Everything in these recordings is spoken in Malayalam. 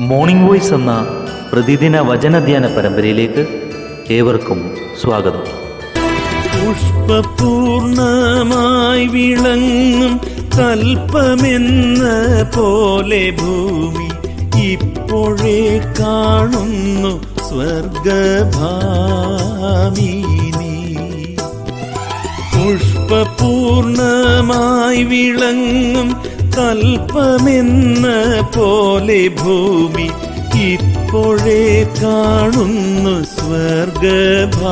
മോർണിംഗ് വോയ്സ് എന്ന പ്രതിദിന വചനധ്യാന പരമ്പരയിലേക്ക് ഏവർക്കും സ്വാഗതം. പുഷ്പപൂർണമായി വിളങ്ങും കൽപ്പമെന്ന പോലെ ഭൂമി ഇപ്പോഴേ കാണുന്നു സ്വർഗഭാമിനി. പുഷ്പപൂർണമായി വിളങ്ങും കൽപ്പമെന്ന പോലെ ഭൂമി ഇപ്പോഴേ കാണുന്നു സ്വർഗഭാമിനി.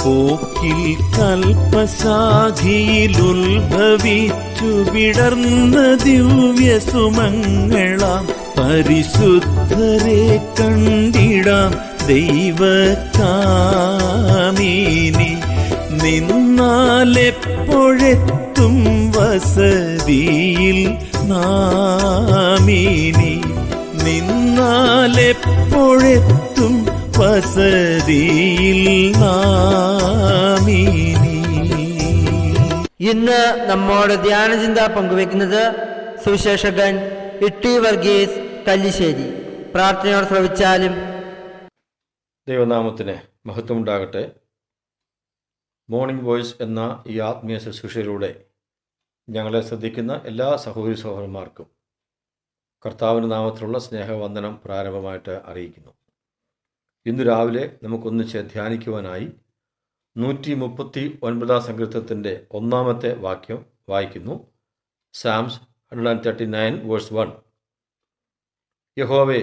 പോക്കിൽ കൽപ്പശാഖിയിലുത്ഭവിച്ചു വിടർന്ന ദിവ്യസുമങ്ങളാം പരിശുദ്ധരെ കണ്ടിടാം ദൈവകാമിനി. നിന്നാലെപ്പോഴെത്തും വസതിയിൽ നാമിനി. നിന്നാലെപ്പോഴെത്തും വസതിയിൽ നാമിനി. ഇന്ന് നമ്മോട് ധ്യാനചിന്ത പങ്കുവെക്കുന്നത് സുവിശേഷകൻ ഇട്ടി വർഗീസ് കല്ലിശ്ശേരി. പ്രാർത്ഥനയോട് ശ്രവിച്ചാലും. ദൈവനാമത്തിന് മഹത്വമുണ്ടാകട്ടെ. മോർണിംഗ് വോയ്സ് എന്ന ഈ ആത്മീയ ശുശ്രൂഷയിലൂടെ ഞങ്ങളെ ശ്രദ്ധിക്കുന്ന എല്ലാ സഹോദരി സഹോദരന്മാർക്കും കർത്താവിൻ്റെ നാമത്തിലുള്ള സ്നേഹവന്ദനം പ്രാരംഭമായിട്ട് അറിയിക്കുന്നു. ഇന്ന് രാവിലെ നമുക്കൊന്നിച്ച് ധ്യാനിക്കുവാനായി 139 സങ്കീർത്തനത്തിൻ്റെ 1-ാമത്തെ വാക്യം വായിക്കുന്നു. സാംസ് 139:1. യഹോവേ,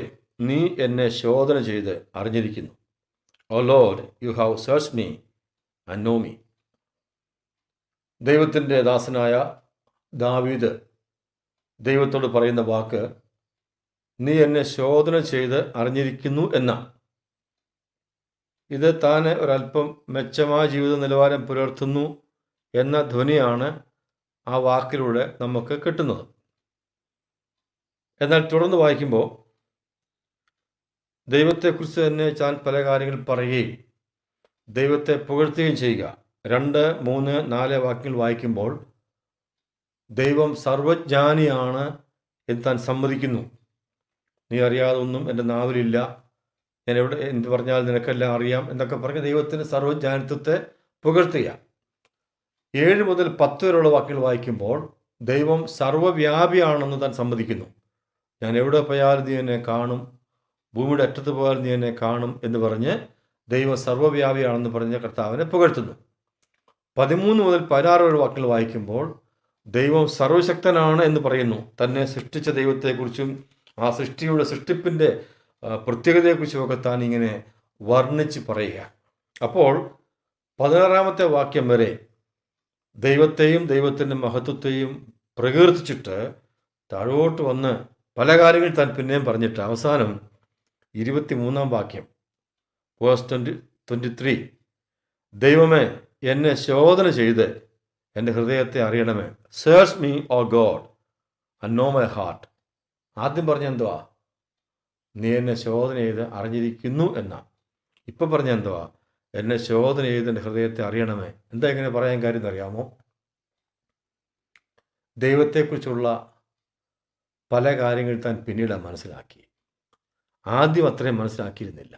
നീ എന്നെ ശോധന ചെയ്ത് അറിഞ്ഞിരിക്കുന്നു. O Lord, you have searched me and know me. ദൈവത്തിൻ്റെ ദാസനായ ദാവീദ് ദൈവത്തോട് പറയുന്ന വാക്ക് നീ എന്നെ ശോധന ചെയ്ത് അറിഞ്ഞിരിക്കുന്നു എന്നാണ്. ഇത് താൻ ഒരല്പം മെച്ചമായ ജീവിത നിലവാരം പുലർത്തുന്നു എന്ന ധ്വനിയാണ് ആ വാക്കിലൂടെ നമുക്ക് കിട്ടുന്നത്. എന്നാൽ തുടർന്ന് വായിക്കുമ്പോൾ ദൈവത്തെക്കുറിച്ച് തന്നെ താൻ പല കാര്യങ്ങൾ പറയുകയും ദൈവത്തെ പുകഴ്ത്തുകയും ചെയ്യുക. 2, 3, 4 വാക്യങ്ങൾ വായിക്കുമ്പോൾ ദൈവം സർവജ്ഞാനിയാണ് എന്ന് താൻ സമ്മതിക്കുന്നു. നീ അറിയാതൊന്നും എൻ്റെ നാവിലില്ല, ഞാൻ എവിടെ എന്ത് പറഞ്ഞാൽ നിനക്കെല്ലാം അറിയാം എന്നൊക്കെ പറഞ്ഞ് ദൈവത്തിൻ്റെ സർവജ്ഞാനിത്വത്തെ പുകഴ്ത്തുക. 7 മുതൽ 10 വരെയുള്ള വാക്യങ്ങൾ വായിക്കുമ്പോൾ ദൈവം സർവ്വവ്യാപിയാണെന്ന് താൻ സമ്മതിക്കുന്നു. ഞാൻ എവിടെ പോയാലും നീ എന്നെ കാണും, ഭൂമിയുടെ അറ്റത്ത് പോയാലും നീ എന്നെ കാണും എന്ന് പറഞ്ഞ് ദൈവം സർവ്വവ്യാപിയാണെന്ന് പറഞ്ഞ് കർത്താവിനെ പുകഴ്ത്തുന്നു. 13 മുതൽ 16 വരെ വാക്യങ്ങൾ വായിക്കുമ്പോൾ ദൈവം സർവശക്തനാണ് എന്ന് പറയുന്നു. തന്നെ സൃഷ്ടിച്ച ദൈവത്തെക്കുറിച്ചും ആ സൃഷ്ടിപ്പിൻ്റെ പ്രത്യേകതയെക്കുറിച്ചുമൊക്കെ താൻ ഇങ്ങനെ വർണ്ണിച്ച് പറയുക. അപ്പോൾ 16-ാമത്തെ വാക്യം വരെ ദൈവത്തെയും ദൈവത്തിൻ്റെ മഹത്വത്തെയും പ്രകീർത്തിച്ചിട്ട് താഴോട്ട് വന്ന് പല കാര്യങ്ങൾ താൻ പിന്നെയും പറഞ്ഞിട്ട് അവസാനം 23-ാം വാക്യം വേഴ്സ് 23, ദൈവമേ, എന്നെ ശോധന ചെയ്ത് എൻ്റെ ഹൃദയത്തെ അറിയണമേ. Search me O God and know my heart. ആദ്യം പറഞ്ഞ എന്തുവാ? നീ എന്നെ ശോധന ചെയ്ത് അറിഞ്ഞിരിക്കുന്നു എന്നാ. ഇപ്പം പറഞ്ഞ എന്തുവാ? എന്നെ ശോധന ചെയ്ത് എൻ്റെ ഹൃദയത്തെ അറിയണമേ. എന്താ ഇങ്ങനെ പറയാൻ കാര്യം എന്നറിയാമോ? ദൈവത്തെക്കുറിച്ചുള്ള പല കാര്യങ്ങൾ താൻ പിന്നീട് മനസ്സിലാക്കി. ആദ്യം അത്രയും മനസ്സിലാക്കിയിരുന്നില്ല.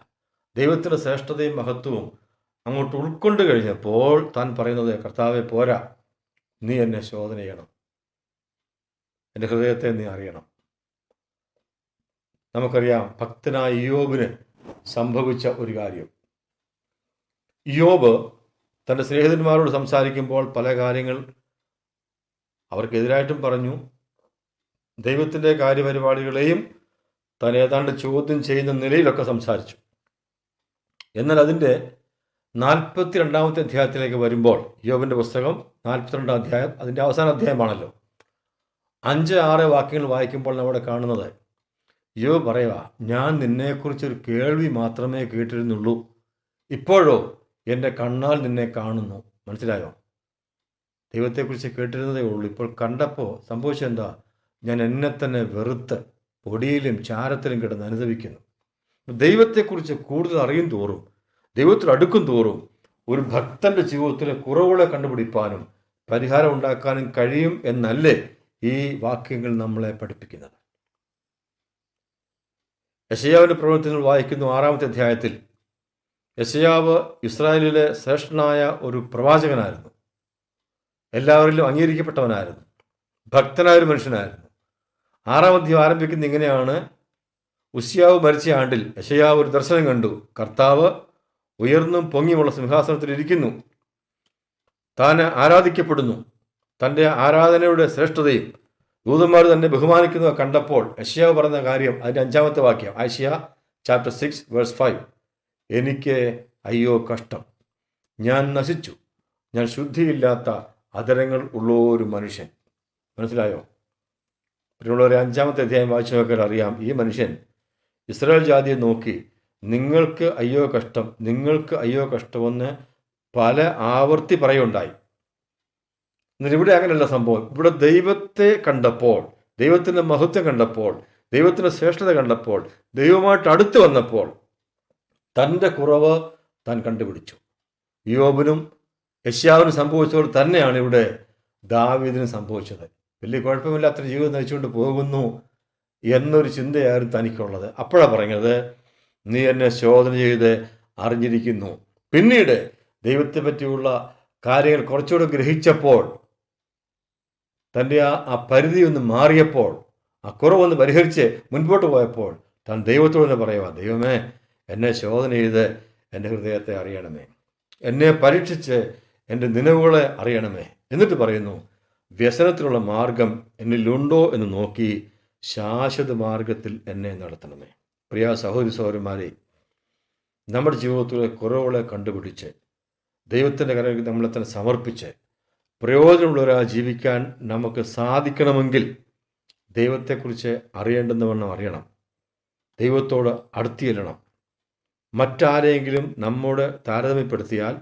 ദൈവത്തിൻ്റെ ശ്രേഷ്ഠതയും മഹത്വവും അങ്ങോട്ട് ഉൾക്കൊണ്ട് കഴിഞ്ഞപ്പോൾ താൻ പറയുന്നത്, കർത്താവെ പോരാ, നീ എന്നെ ശോധന ചെയ്യണം, എൻ്റെ ഹൃദയത്തെ നീ അറിയണം. നമുക്കറിയാം ഭക്തനായ ഇയ്യോബിന് സംഭവിച്ച ഒരു കാര്യം. ഇയ്യോബ് തൻ്റെ സ്നേഹിതന്മാരോട് സംസാരിക്കുമ്പോൾ പല കാര്യങ്ങൾ അവർക്കെതിരായിട്ടും പറഞ്ഞു. ദൈവത്തിൻ്റെ കാര്യപരിപാടികളെയും താൻ ഏതാണ്ട് ചോദ്യം ചെയ്യുന്ന നിലയിലൊക്കെ സംസാരിച്ചു. എന്നാൽ അതിൻ്റെ 42-ാമത്തെ അധ്യായത്തിലേക്ക് വരുമ്പോൾ, ഇയ്യോബിൻ്റെ പുസ്തകം 42-ാം അധ്യായം അതിൻ്റെ അവസാന അധ്യായമാണല്ലോ, 5-6 വാക്യങ്ങൾ വായിക്കുമ്പോൾ നമ്മുടെ കാണുന്നത് ഇയ്യോബ് പറയുക, ഞാൻ നിന്നെക്കുറിച്ചൊരു കേൾവി മാത്രമേ കേട്ടിരുന്നുള്ളൂ, ഇപ്പോഴോ എൻ്റെ കണ്ണാൽ നിന്നെ കാണുന്നു. മനസ്സിലായോ? ദൈവത്തെക്കുറിച്ച് കേട്ടിരുന്നതേ ഉള്ളൂ, ഇപ്പോൾ കണ്ടപ്പോൾ സംഭവിച്ചെന്താ? ഞാൻ എന്നെ തന്നെ വെറുത്ത് പൊടിയിലും ചാരത്തിലും കിടന്ന് അനുഭവിക്കുന്നു. ദൈവത്തെക്കുറിച്ച് കൂടുതൽ അറിയും തോറും, ദൈവത്തിൽ അടുക്കും തോറും ഒരു ഭക്തൻ്റെ ജീവിതത്തിലെ കുറവുകളെ കണ്ടുപിടിപ്പാനും പരിഹാരം ഉണ്ടാക്കാനും കഴിയും എന്നല്ലേ ഈ വാക്യങ്ങൾ നമ്മളെ പഠിപ്പിക്കുന്നത്. യെശയ്യാവിൻ്റെ പ്രവചനത്തിൽ വായിക്കുന്നു 6-ാമത്തെ അധ്യായത്തിൽ. യെശയ്യാവ് ഇസ്രായേലിലെ ശ്രേഷ്ഠനായ ഒരു പ്രവാചകനായിരുന്നു. എല്ലാവരിലും അംഗീകരിക്കപ്പെട്ടവനായിരുന്നു. ഭക്തനായൊരു മനുഷ്യനായിരുന്നു. 6-ാം അധ്യായം ആരംഭിക്കുന്ന ഇങ്ങനെയാണ്: ഉസ്യാവ് മരിച്ച ആണ്ടിൽ യെശയ്യാവ് ഒരു ദർശനം കണ്ടു. കർത്താവ് ഉയർന്നും പൊങ്ങിയുമുള്ള സിംഹാസനത്തിൽ ഇരിക്കുന്നു. താൻ ആരാധിക്കപ്പെടുന്നു. തൻ്റെ ആരാധനയുടെ ശ്രേഷ്ഠതയും ദൂതന്മാർ തന്നെ ബഹുമാനിക്കുന്നത് കണ്ടപ്പോൾ യെശയ്യാവ് പറഞ്ഞ കാര്യം, അതിൻ്റെ 5-ാമത്തെ വാക്യം, ഐശയ്യ ചാപ്റ്റർ 6 വേഴ്സ് 5: എനിക്ക് അയ്യോ കഷ്ടം, ഞാൻ നശിച്ചു, ഞാൻ ശുദ്ധിയില്ലാത്ത അധരങ്ങൾ ഉള്ള ഒരു മനുഷ്യൻ. മനസ്സിലായോ? പിന്നെയുള്ളവരെ 5-ാമത്തെ അധ്യായം വായിച്ചു നോക്കിയാൽ അറിയാം, ഈ മനുഷ്യൻ ഇസ്രായേൽ ജാതിയെ നോക്കി നിങ്ങൾക്ക് അയ്യോ കഷ്ടം, നിങ്ങൾക്ക് അയ്യോ കഷ്ടമെന്ന് പല ആവർത്തി പറയുണ്ടായി. എന്നാൽ ഇവിടെ അങ്ങനെയല്ല സംഭവം. ഇവിടെ ദൈവത്തെ കണ്ടപ്പോൾ, ദൈവത്തിൻ്റെ മഹത്വം കണ്ടപ്പോൾ, ദൈവത്തിൻ്റെ ശ്രേഷ്ഠത കണ്ടപ്പോൾ, ദൈവമായിട്ട് അടുത്ത് വന്നപ്പോൾ തൻ്റെ കുറവ് താൻ കണ്ടുപിടിച്ചു. യോബിനും യെശയ്യാവിനും സംഭവിച്ചപ്പോൾ തന്നെയാണ് ഇവിടെ ദാവീദിനും സംഭവിച്ചത്. വലിയ കുഴപ്പമില്ലാത്ത ജീവിതം നയിച്ചുകൊണ്ട് പോകുന്നു എന്നൊരു ചിന്തയായിരുന്നു തനിക്കുള്ളത്. അപ്പോഴാണ് പറഞ്ഞത്, നീ എന്നെ ശോധന ചെയ്ത് അറിഞ്ഞിരിക്കുന്നു. പിന്നീട് ദൈവത്തെ പറ്റിയുള്ള കാര്യങ്ങൾ കുറച്ചുകൂടെ ഗ്രഹിച്ചപ്പോൾ, തൻ്റെ ആ പരിധി ഒന്ന് മാറിയപ്പോൾ, ആ കുറവൊന്ന് പരിഹരിച്ച് മുൻപോട്ട് പോയപ്പോൾ താൻ ദൈവത്തോട് തന്നെ പറയുക, ദൈവമേ എന്നെ ശോധന ചെയ്ത് എൻ്റെ ഹൃദയത്തെ അറിയണമേ, എന്നെ പരീക്ഷിച്ച് എൻ്റെ നിലവുകളെ അറിയണമേ. എന്നിട്ട് പറയുന്നു, വ്യസനത്തിനുള്ള മാർഗം എന്നിലുണ്ടോ എന്ന് നോക്കി ശാശ്വത മാർഗത്തിൽ എന്നെ നടത്തണമേ. പ്രിയ സഹോദരി സഹോദരന്മാരെ, നമ്മുടെ ജീവിതത്തിലെ കുറവുകളെ കണ്ടുപിടിച്ച് ദൈവത്തിൻ്റെ കരങ്ങളിൽ നമ്മളെ തന്നെ സമർപ്പിച്ച് പ്രയോജനമുള്ളവരായി ജീവിക്കാൻ നമുക്ക് സാധിക്കണമെങ്കിൽ ദൈവത്തെക്കുറിച്ച് അറിയേണ്ടുന്നവണ്ണം അറിയണം. ദൈവത്തോട് അടുത്ത് ചെല്ലണം. മറ്റാരെങ്കിലും നമ്മോട് താരതമ്യപ്പെടുത്തിയാൽ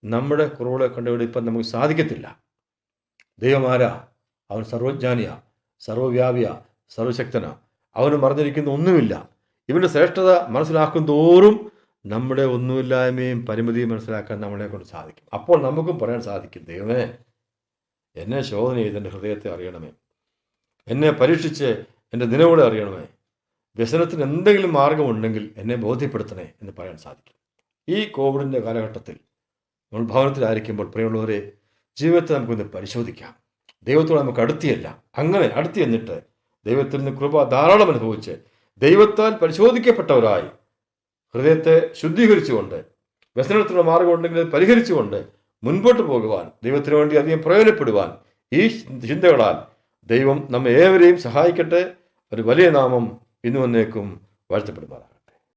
നമ്മുടെ കുറവുകളെ കണ്ടുപിടിക്കാൻ നമുക്ക് സാധിക്കത്തില്ല. ദൈവമാരാ? അവൻ സർവജ്ഞാനിയാ, സർവവ്യാപിയാ, സർവശക്തനാ. അവന് മറിഞ്ഞിരിക്കുന്ന ഒന്നുമില്ല. ഇവൻ്റെ ശ്രേഷ്ഠത മനസ്സിലാക്കും തോറും നമ്മുടെ ഒന്നുമില്ലായ്മയും പരിമിതിയും മനസ്സിലാക്കാൻ നമ്മളെ കൊണ്ട് സാധിക്കും. അപ്പോൾ നമുക്കും പറയാൻ സാധിക്കും, ദൈവമേ എന്നെ ശോധന ചെയ്ത് എൻ്റെ ഹൃദയത്തെ അറിയണമേ, എന്നെ പരീക്ഷിച്ച് എൻ്റെ നിലവുകളെ അറിയണമേ, വ്യസനത്തിന് എന്തെങ്കിലും മാർഗമുണ്ടെങ്കിൽ എന്നെ ബോധ്യപ്പെടുത്തണേ എന്ന് പറയാൻ സാധിക്കും. ഈ കോവിഡിൻ്റെ കാലഘട്ടത്തിൽ നമ്മൾ ഭവനത്തിലായിരിക്കുമ്പോൾ പ്രിയമുള്ളവരെ, ജീവിതത്തെ നമുക്കൊന്ന് പരിശോധിക്കാം. ദൈവത്തോട് നമുക്ക് അടുത്തിയല്ല. അങ്ങനെ അടുത്ത് ചെന്നിട്ട് ദൈവത്തിൽ നിന്ന് കൃപ ധാരാളം അനുഭവിച്ച് ദൈവത്താൽ പരിശോധിക്കപ്പെട്ടവരായി ഹൃദയത്തെ ശുദ്ധീകരിച്ചുകൊണ്ട് വ്യസനത്തിനുള്ള മാർഗമുണ്ടെങ്കിൽ പരിഹരിച്ചുകൊണ്ട് മുൻപോട്ട് പോകുവാൻ, ദൈവത്തിന് വേണ്ടി അധികം പ്രയോജനപ്പെടുവാൻ ഈ ചിന്തകളാൽ ദൈവം നമ്മെ ഏവരെയും സഹായിക്കട്ടെ. ഒരു വലിയ നാമം ഇന്നു വന്നേക്കും വാഴ്ത്തപ്പെടുമാറാകട്ടെ.